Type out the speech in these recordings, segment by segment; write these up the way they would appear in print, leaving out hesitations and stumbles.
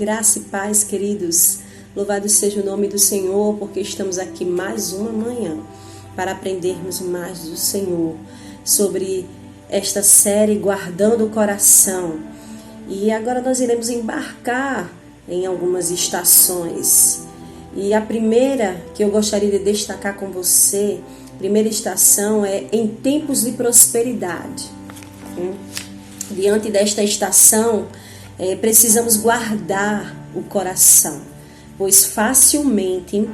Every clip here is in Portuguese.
Graça e paz, queridos. Louvado seja o nome do Senhor, porque estamos aqui mais uma manhã para aprendermos mais do Senhor sobre esta série Guardando o Coração. E agora nós iremos embarcar em algumas estações. E a primeira que eu gostaria de destacar com você, a primeira estação é em tempos de prosperidade. Diante desta estação, precisamos guardar o coração, pois facilmente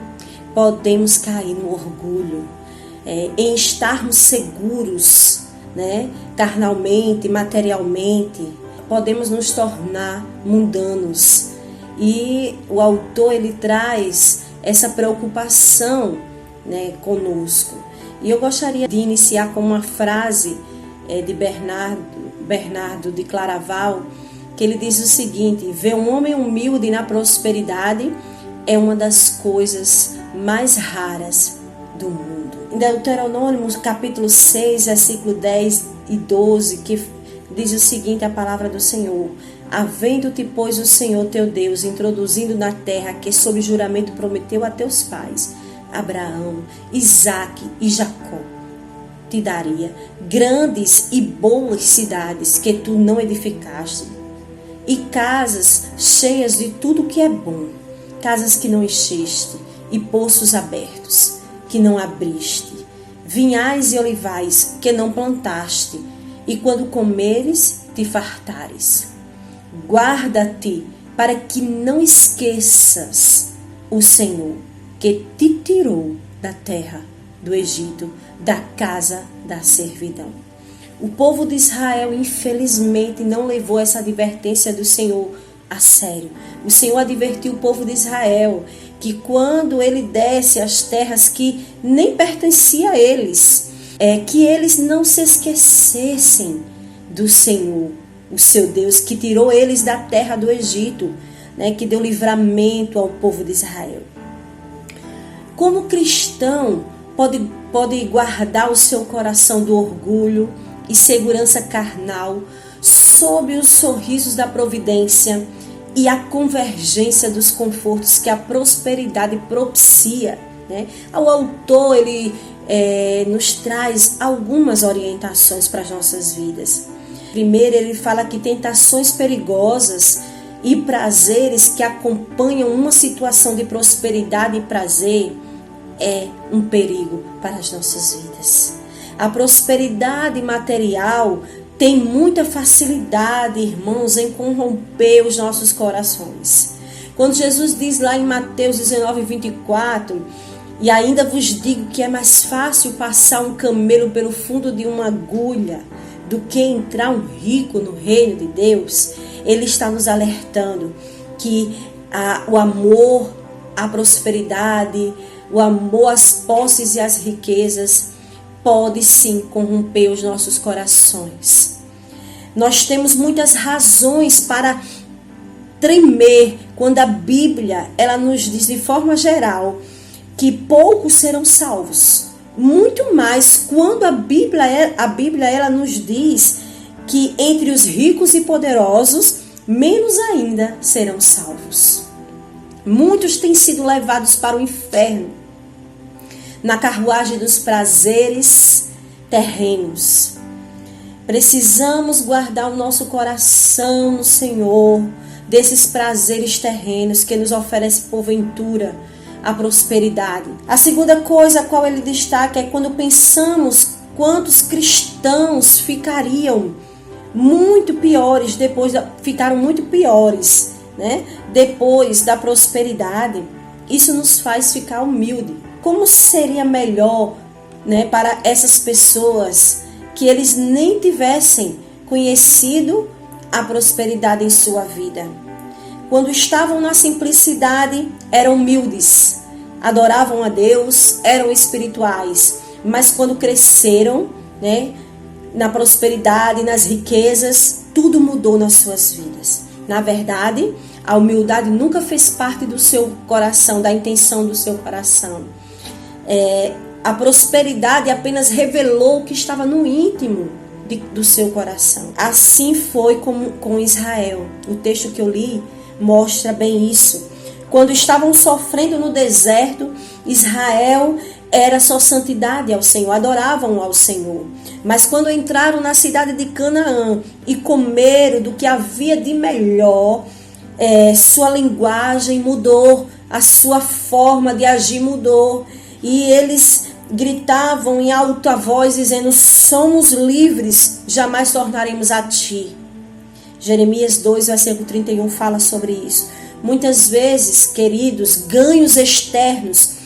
podemos cair no orgulho, em estarmos seguros, carnalmente, materialmente, podemos nos tornar mundanos. E o autor ele traz essa preocupação conosco. E eu gostaria de iniciar com uma frase de Bernardo de Claraval, que ele diz o seguinte: ver um homem humilde na prosperidade é uma das coisas mais raras do mundo. Em Deuteronômio, capítulo 6, versículo 10 e 12, que diz o seguinte, a palavra do Senhor: havendo-te, pois, o Senhor teu Deus introduzindo na terra que sob juramento prometeu a teus pais, Abraão, Isaque e Jacó, te daria grandes e boas cidades que tu não edificaste, e casas cheias de tudo que é bom, casas que não encheste, e poços abertos que não abriste, vinhais e olivais que não plantaste, e quando comeres, te fartares. Guarda-te para que não esqueças o Senhor, que te tirou da terra do Egito, da casa da servidão. O povo de Israel, infelizmente, não levou essa advertência do Senhor a sério. O Senhor advertiu o povo de Israel que quando ele desse as terras que nem pertenciam a eles, que eles não se esquecessem do Senhor, o seu Deus, que tirou eles da terra do Egito, que deu livramento ao povo de Israel. Como cristão, pode guardar o seu coração do orgulho e segurança carnal sob os sorrisos da providência e a convergência dos confortos que a prosperidade propicia. O autor ele nos traz algumas orientações para as nossas vidas. Primeiro, ele fala que tentações perigosas e prazeres que acompanham uma situação de prosperidade e prazer é um perigo para as nossas vidas. A prosperidade material tem muita facilidade, irmãos, em corromper os nossos corações. Quando Jesus diz lá em Mateus 19, 24, e ainda vos digo que é mais fácil passar um camelo pelo fundo de uma agulha do que entrar um rico no reino de Deus, ele está nos alertando que o amor à prosperidade, o amor às posses e às riquezas pode sim corromper os nossos corações. Nós temos muitas razões para tremer quando a Bíblia ela nos diz de forma geral que poucos serão salvos. Muito mais quando a Bíblia ela nos diz que entre os ricos e poderosos, menos ainda serão salvos. Muitos têm sido levados para o inferno na carruagem dos prazeres terrenos. Precisamos guardar o nosso coração no Senhor desses prazeres terrenos que nos oferece porventura a prosperidade. A segunda coisa a qual ele destaca é quando pensamos quantos cristãos ficariam muito piores ficaram muito piores, depois da prosperidade. Isso nos faz ficar humilde. Como seria melhor, para essas pessoas que eles nem tivessem conhecido a prosperidade em sua vida? Quando estavam na simplicidade, eram humildes, adoravam a Deus, eram espirituais. Mas quando cresceram, na prosperidade, nas riquezas, tudo mudou nas suas vidas. Na verdade, a humildade nunca fez parte do seu coração, da intenção do seu coração. A prosperidade apenas revelou o que estava no íntimo do seu coração. Assim foi com Israel. O texto que eu li mostra bem isso. Quando estavam sofrendo no deserto, Israel era só santidade ao Senhor, adoravam ao Senhor. Mas quando entraram na cidade de Canaã e comeram do que havia de melhor, sua linguagem mudou, a sua forma de agir mudou. E eles gritavam em alta voz, dizendo: somos livres, jamais tornaremos a ti. Jeremias 2, versículo 31 fala sobre isso. Muitas vezes, queridos, ganhos externos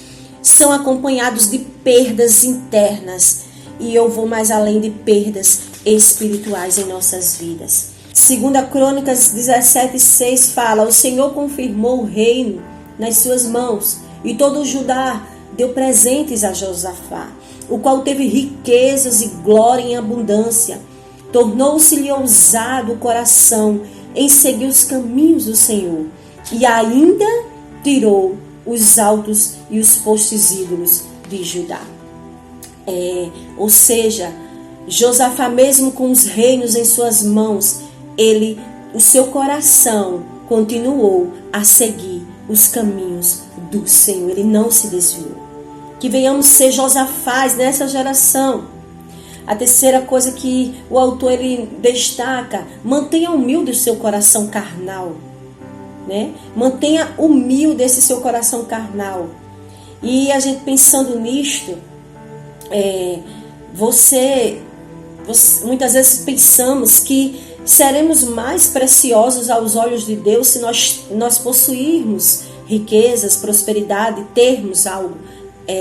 são acompanhados de perdas internas. E eu vou mais além de perdas espirituais em nossas vidas. 2 Crônicas 17:6 fala: o Senhor confirmou o reino nas suas mãos, e todo o Judá deu presentes a Josafá, o qual teve riquezas e glória em abundância. Tornou-se-lhe ousado o coração em seguir os caminhos do Senhor, e ainda tirou os altos e os postes ídolos de Judá. Ou seja, Josafá, mesmo com os reinos em suas mãos, o seu coração continuou a seguir os caminhos do Senhor. Ele não se desviou. Que venhamos ser Josafás nessa geração. A terceira coisa que o autor ele destaca: mantenha humilde o seu coração carnal, né? Mantenha humilde esse seu coração carnal. E a gente pensando nisto, muitas vezes pensamos que seremos mais preciosos aos olhos de Deus se nós possuirmos riquezas, prosperidade, termos algo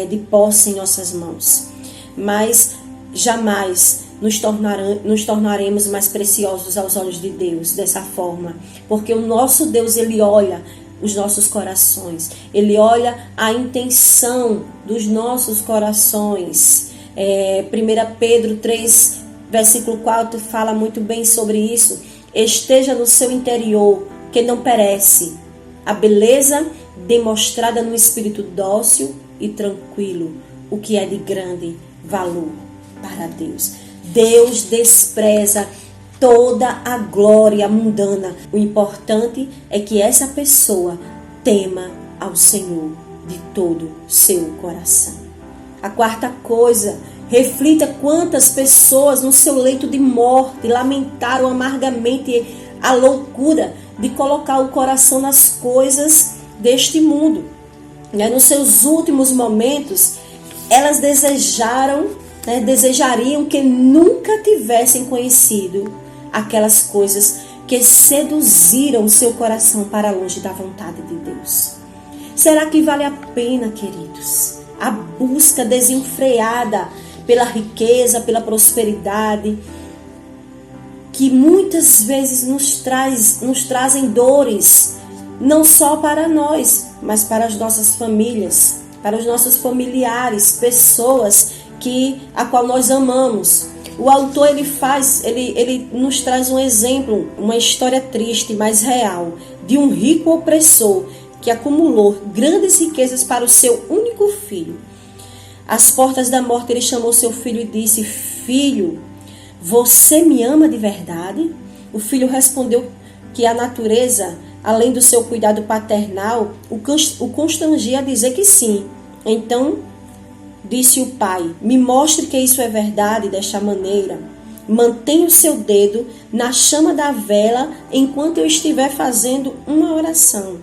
de posse em nossas mãos. Mas jamais nos tornaremos mais preciosos aos olhos de Deus dessa forma. Porque o nosso Deus, Ele olha os nossos corações. Ele olha a intenção dos nossos corações. 1 Pedro 3, versículo 4 fala muito bem sobre isso. Esteja no seu interior, que não perece, a beleza demonstrada no espírito dócil e tranquilo, o que é de grande valor para Deus. Deus despreza toda a glória mundana. O importante é que essa pessoa tema ao Senhor de todo o seu coração. A quarta coisa: reflita quantas pessoas no seu leito de morte lamentaram amargamente a loucura de colocar o coração nas coisas deste mundo. Nos seus últimos momentos, elas desejariam que nunca tivessem conhecido aquelas coisas que seduziram o seu coração para longe da vontade de Deus. Será que vale a pena, queridos, a busca desenfreada pela riqueza, pela prosperidade, que muitas vezes nos trazem dores, não só para nós, mas para as nossas famílias, para os nossos familiares, pessoas a qual nós amamos. O autor ele nos traz um exemplo, uma história triste, mas real, de um rico opressor que acumulou grandes riquezas para o seu único filho. Às portas da morte, ele chamou seu filho e disse: filho, você me ama de verdade? O filho respondeu que a natureza, além do seu cuidado paternal, o constrangia a dizer que sim. Então disse o pai: me mostre que isso é verdade desta maneira. Mantenha o seu dedo na chama da vela enquanto eu estiver fazendo uma oração.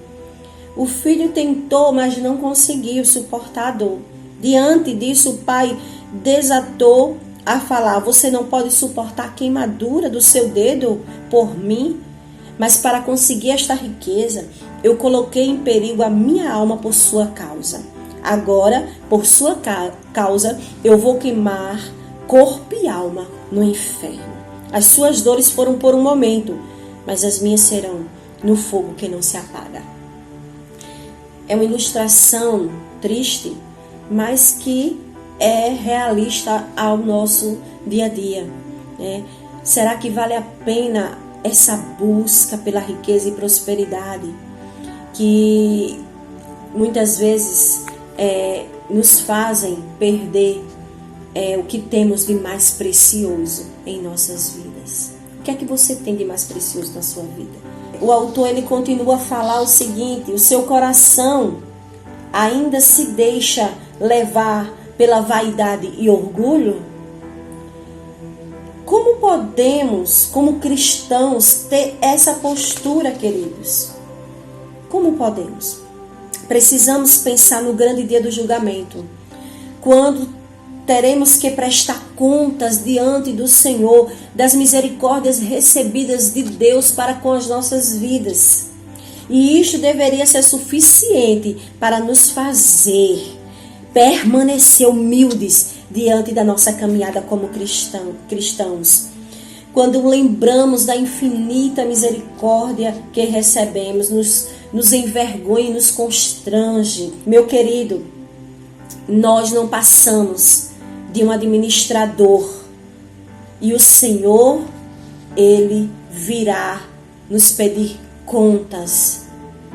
O filho tentou, mas não conseguiu suportar a dor. Diante disso, o pai desatou a falar: você não pode suportar a queimadura do seu dedo por mim? Mas para conseguir esta riqueza, eu coloquei em perigo a minha alma por sua causa. Agora, por sua causa, eu vou queimar corpo e alma no inferno. As suas dores foram por um momento, mas as minhas serão no fogo que não se apaga. É uma ilustração triste, mas que é realista ao nosso dia a dia, né? Será que vale a pena essa busca pela riqueza e prosperidade que muitas vezes nos fazem perder o que temos de mais precioso em nossas vidas? que é que você tem de mais precioso na sua vida? O autor, ele continua a falar o seguinte: o seu coração ainda se deixa levar pela vaidade e orgulho? Como podemos, como cristãos, ter essa postura, queridos? Como podemos? Precisamos pensar no grande dia do julgamento, quando teremos que prestar contas diante do Senhor das misericórdias recebidas de Deus para com as nossas vidas. E isto deveria ser suficiente para nos fazer permanecer humildes diante da nossa caminhada como cristãos. Quando lembramos da infinita misericórdia que recebemos, nos envergonha e nos constrange. Meu querido, nós não passamos de um administrador. E o Senhor, Ele virá nos pedir contas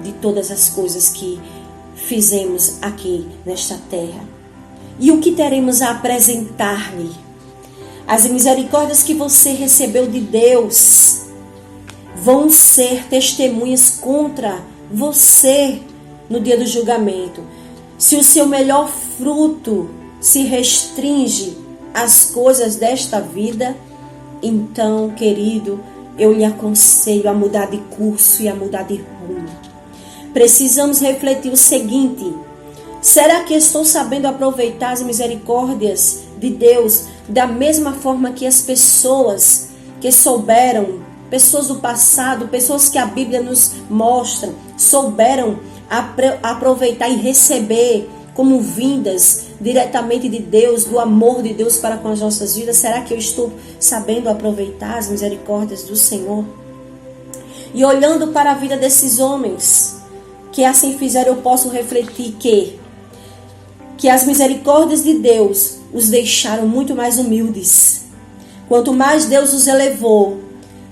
de todas as coisas que fizemos aqui nesta terra. E o que teremos a apresentar-lhe? As misericórdias que você recebeu de Deus vão ser testemunhas contra você no dia do julgamento. Se o seu melhor fruto se restringe às coisas desta vida, então, querido, eu lhe aconselho a mudar de curso e a mudar de rumo. Precisamos refletir o seguinte: será que estou sabendo aproveitar as misericórdias de Deus da mesma forma que as pessoas que souberam, pessoas do passado, pessoas que a Bíblia nos mostra, souberam aproveitar e receber como vindas diretamente de Deus, do amor de Deus para com as nossas vidas? Será que eu estou sabendo aproveitar as misericórdias do Senhor? E olhando para a vida desses homens que assim fizeram, eu posso refletir que as misericórdias de Deus os deixaram muito mais humildes. Quanto mais Deus os elevou,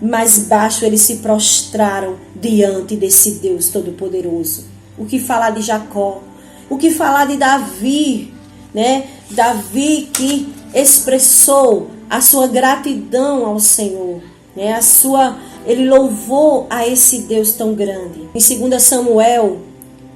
mais baixo eles se prostraram diante desse Deus Todo-Poderoso. O que falar de Jacó? O que falar de Davi, né? Davi que expressou a sua gratidão ao Senhor, né? Ele louvou a esse Deus tão grande. Em 2 Samuel,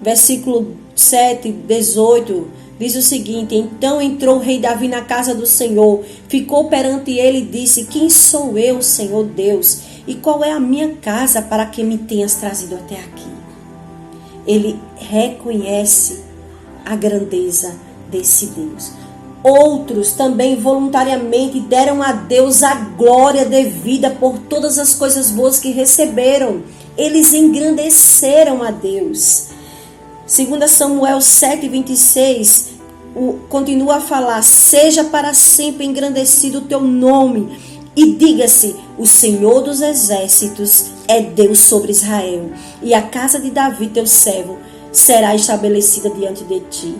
versículo 7, 18, diz o seguinte: então entrou o rei Davi na casa do Senhor, ficou perante ele e disse: quem sou eu, Senhor Deus? E qual é a minha casa para que me tenhas trazido até aqui? Ele reconhece a grandeza desse Deus. Outros também voluntariamente deram a Deus a glória devida por todas as coisas boas que receberam. Eles engrandeceram a Deus. 2 Samuel 7:26 continua a falar: seja para sempre engrandecido o teu nome, e diga-se: o Senhor dos exércitos é Deus sobre Israel, e a casa de Davi teu servo será estabelecida diante de ti.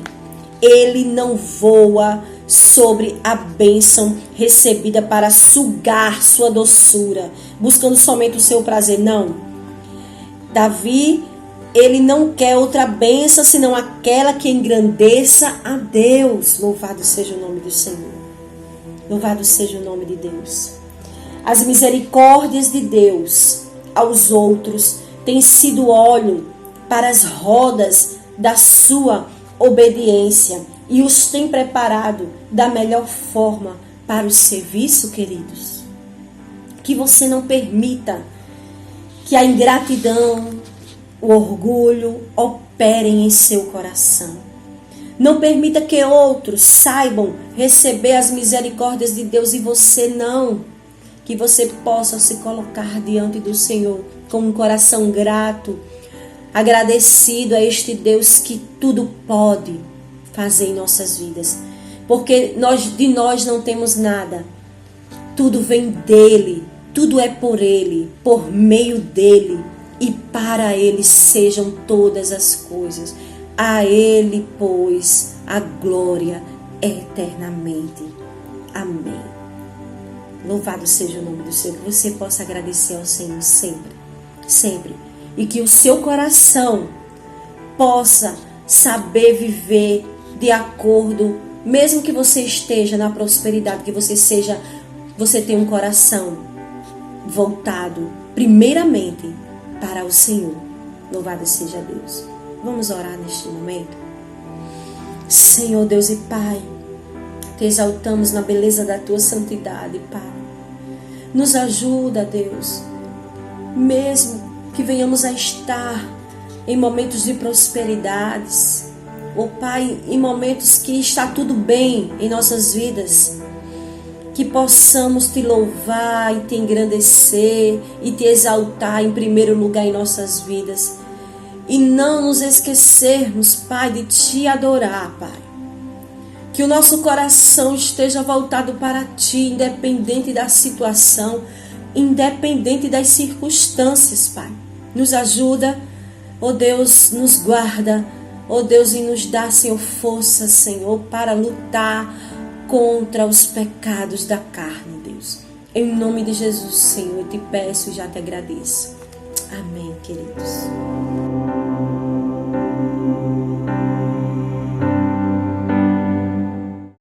Ele não voa sobre a bênção recebida para sugar sua doçura, buscando somente o seu prazer. Não. Davi, ele não quer outra bênção senão aquela que engrandeça a Deus. Louvado seja o nome do Senhor. Louvado seja o nome de Deus. As misericórdias de Deus aos outros têm sido óleo para as rodas da sua obediência e os tem preparado da melhor forma para o serviço, queridos. Que você não permita que a ingratidão, o orgulho operem em seu coração. Não permita que outros saibam receber as misericórdias de Deus e você não. Que você possa se colocar diante do Senhor com um coração grato, agradecido a este Deus que tudo pode fazer em nossas vidas. Porque de nós não temos nada. Tudo vem dele, tudo é por ele, por meio dele. E para ele sejam todas as coisas. A ele, pois, a glória eternamente. Amém. Louvado seja o nome do Senhor. Que você possa agradecer ao Senhor sempre, sempre. E que o seu coração possa saber viver de acordo, mesmo que você esteja na prosperidade, que você tenha um coração voltado primeiramente para o Senhor. Louvado seja Deus. Vamos orar neste momento. Senhor Deus e Pai, te exaltamos na beleza da tua santidade, Pai. Nos ajuda, Deus, mesmo que venhamos a estar em momentos de prosperidades, ó Pai, em momentos que está tudo bem em nossas vidas, que possamos te louvar e te engrandecer e te exaltar em primeiro lugar em nossas vidas. E não nos esquecermos, Pai, de te adorar, Pai. Que o nosso coração esteja voltado para ti, independente da situação, independente das circunstâncias, Pai. Nos ajuda, ó Deus, nos guarda, ó Deus, e nos dá, Senhor, força, Senhor, para lutar contra os pecados da carne, Deus. Em nome de Jesus, Senhor, eu te peço e já te agradeço. Amém, queridos.